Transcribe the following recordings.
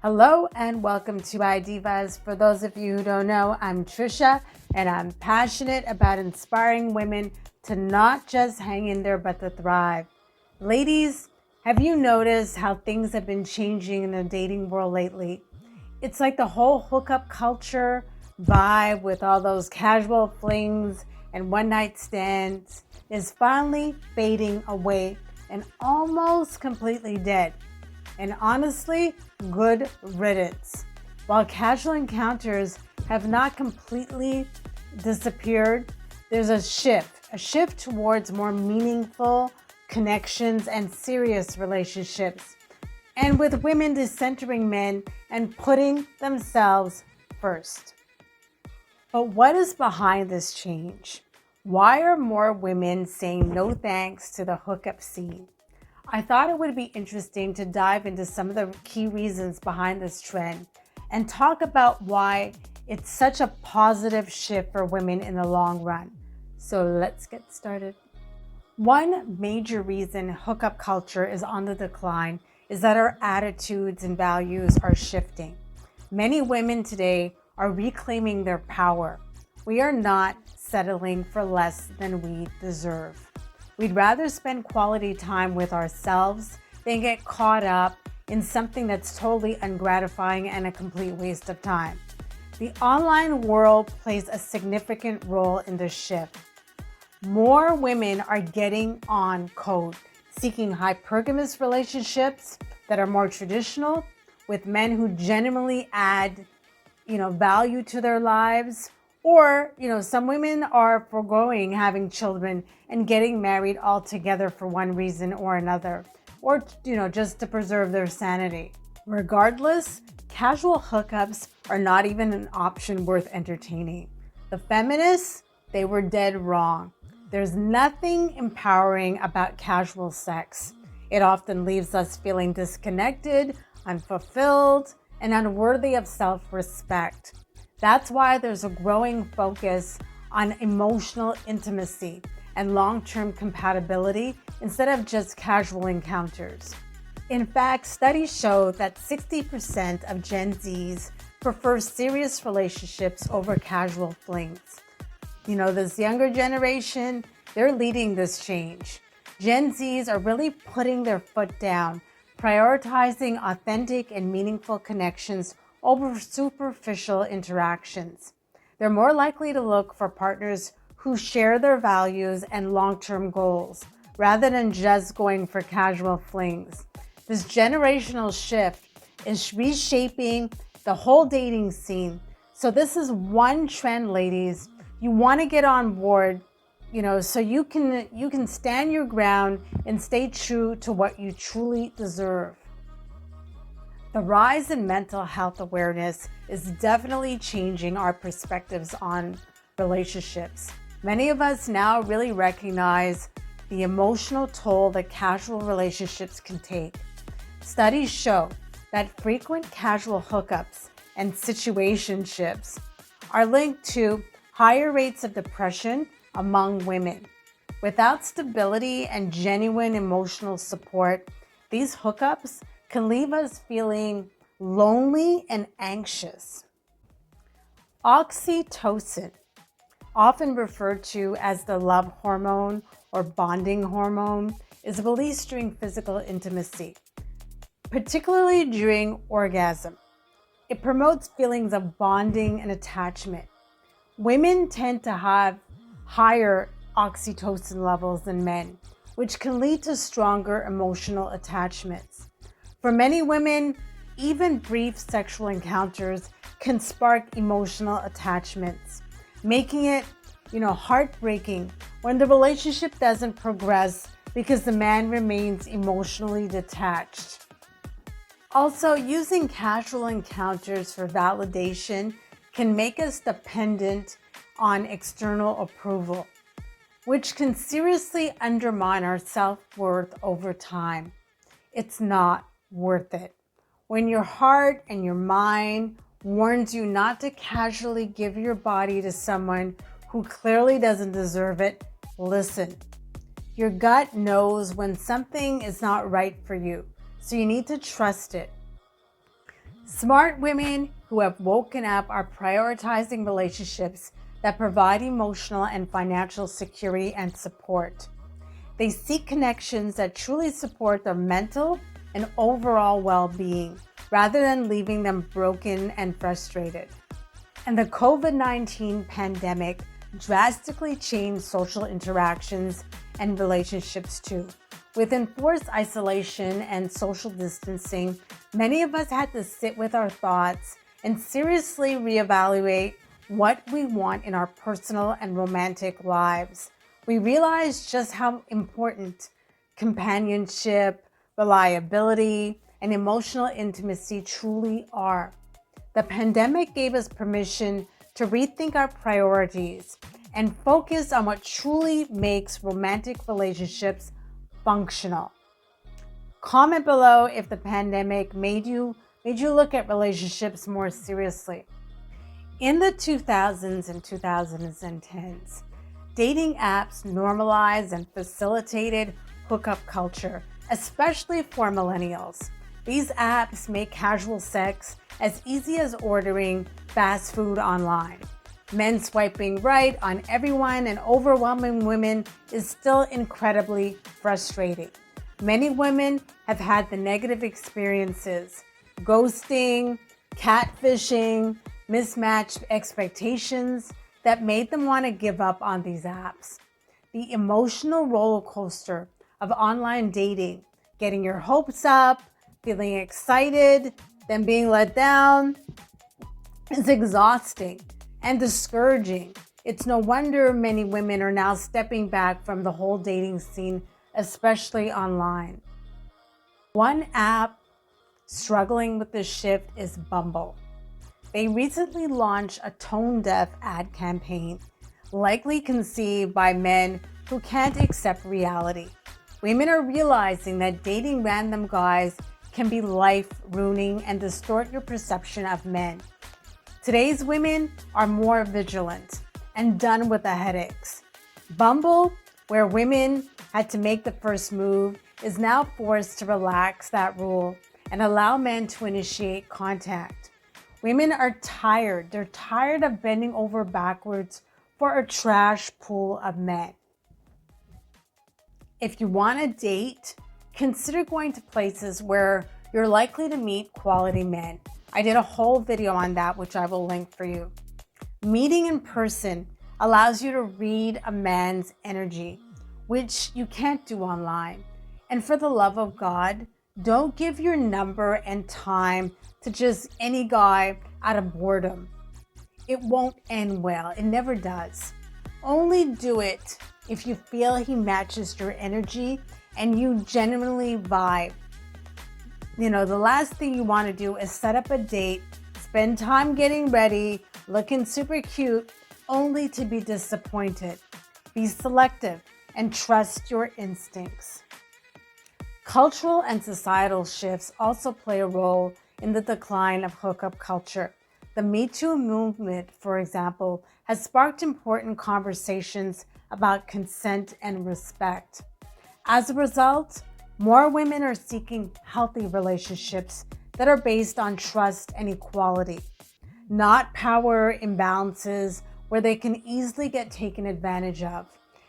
Hello and welcome to iDIVAS. For those of you who don't know, I'm Tricia and I'm passionate about inspiring women to not just hang in there but to thrive. Ladies, have you noticed how things have been changing in the dating world lately? It's like the whole hookup culture vibe with all those casual flings and one night stands is finally fading away and almost completely dead. And honestly, good riddance. While casual encounters have not completely disappeared, there's a shift towards more meaningful connections and serious relationships. And with women decentering men and putting themselves first. But what is behind this change? Why are more women saying no thanks to the hookup scene? I thought it would be interesting to dive into some of the key reasons behind this trend and talk about why it's such a positive shift for women in the long run. So let's get started. One major reason hookup culture is on the decline is that our attitudes and values are shifting. Many women today are reclaiming their power. We are not settling for less than we deserve. We'd rather spend quality time with ourselves than get caught up in something that's totally ungratifying and a complete waste of time. The online world plays a significant role in this shift. More women are getting on code, seeking hypergamous relationships that are more traditional with men who genuinely add, value to their lives. Or, some women are foregoing having children and getting married altogether for one reason or another, or, just to preserve their sanity. Regardless, casual hookups are not even an option worth entertaining. The feminists, they were dead wrong. There's nothing empowering about casual sex. It often leaves us feeling disconnected, unfulfilled, and unworthy of self-respect. That's why there's a growing focus on emotional intimacy and long-term compatibility instead of just casual encounters. In fact, studies show that 60% of Gen Zs prefer serious relationships over casual flings. This younger generation, they're leading this change. Gen Zs are really putting their foot down, prioritizing authentic and meaningful connections over superficial interactions. They're more likely to look for partners who share their values and long-term goals, rather than just going for casual flings. This generational shift is reshaping the whole dating scene. So this is one trend, ladies. You want to get on board, so you can stand your ground and stay true to what you truly deserve. The rise in mental health awareness is definitely changing our perspectives on relationships. Many of us now really recognize the emotional toll that casual relationships can take. Studies show that frequent casual hookups and situationships are linked to higher rates of depression among women. Without stability and genuine emotional support, these hookups can leave us feeling lonely and anxious. Oxytocin, often referred to as the love hormone or bonding hormone, is released during physical intimacy, particularly during orgasm. It promotes feelings of bonding and attachment. Women tend to have higher oxytocin levels than men, which can lead to stronger emotional attachments. For many women, even brief sexual encounters can spark emotional attachments, making it, heartbreaking when the relationship doesn't progress because the man remains emotionally detached. Also, using casual encounters for validation can make us dependent on external approval, which can seriously undermine our self-worth over time. It's not worth it. When your heart and your mind warns you not to casually give your body to someone who clearly doesn't deserve it, listen. Your gut knows when something is not right for you, so you need to trust it. Smart women who have woken up are prioritizing relationships that provide emotional and financial security and support. They seek connections that truly support their mental and overall well-being, rather than leaving them broken and frustrated. And the COVID-19 pandemic drastically changed social interactions and relationships too. With enforced isolation and social distancing, many of us had to sit with our thoughts and seriously reevaluate what we want in our personal and romantic lives. We realized just how important companionship, reliability, and emotional intimacy truly are. The pandemic gave us permission to rethink our priorities and focus on what truly makes romantic relationships functional. Comment below if the pandemic made you look at relationships more seriously. In the 2000s and 2010s, dating apps normalized and facilitated hookup culture, especially for millennials. These apps make casual sex as easy as ordering fast food online. Men swiping right on everyone and overwhelming women is still incredibly frustrating. Many women have had the negative experiences: ghosting, catfishing, mismatched expectations that made them want to give up on these apps. The emotional roller coaster of online dating, getting your hopes up, feeling excited, then being let down, is exhausting and discouraging. It's no wonder many women are now stepping back from the whole dating scene, especially online. One app struggling with this shift is Bumble. They recently launched a tone-deaf ad campaign, likely conceived by men who can't accept reality. Women are realizing that dating random guys can be life-ruining and distort your perception of men. Today's women are more vigilant and done with the headaches. Bumble, where women had to make the first move, is now forced to relax that rule and allow men to initiate contact. Women are tired. They're tired of bending over backwards for a trash pool of men. If you want to date, consider going to places where you're likely to meet quality men. I did a whole video on that, which I will link for you. Meeting in person allows you to read a man's energy, which you can't do online. And for the love of God, don't give your number and time to just any guy out of boredom. It won't end well. It never does. Only do it if you feel he matches your energy and you genuinely vibe. The last thing you want to do is set up a date, spend time getting ready, looking super cute, only to be disappointed. Be selective and trust your instincts. Cultural and societal shifts also play a role in the decline of hookup culture. The Me Too movement, for example, has sparked important conversations about consent and respect. As a result, more women are seeking healthy relationships that are based on trust and equality, not power imbalances where they can easily get taken advantage of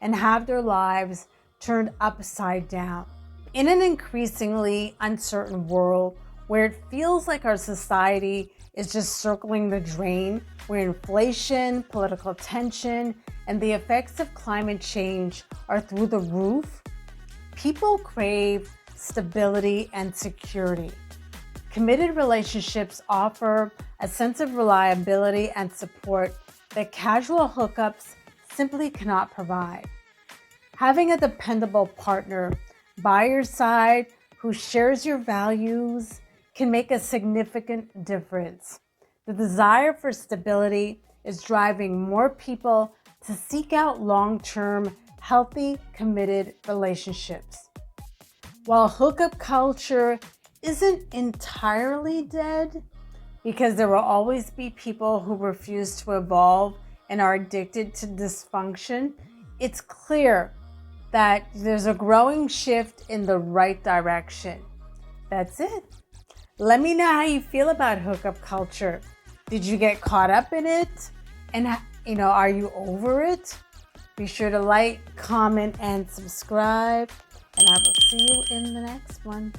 and have their lives turned upside down. In an increasingly uncertain world where it feels like our society is just circling the drain, where inflation, political tension, and the effects of climate change are through the roof, people crave stability and security. Committed relationships offer a sense of reliability and support that casual hookups simply cannot provide. Having a dependable partner by your side who shares your values can make a significant difference. The desire for stability is driving more people to seek out long-term, healthy, committed relationships. While hookup culture isn't entirely dead, because there will always be people who refuse to evolve and are addicted to dysfunction, it's clear that there's a growing shift in the right direction. That's it. Let me know how you feel about hookup culture. Did you get caught up in it? And, are you over it? Be sure to like, comment, and subscribe. And I will see you in the next one.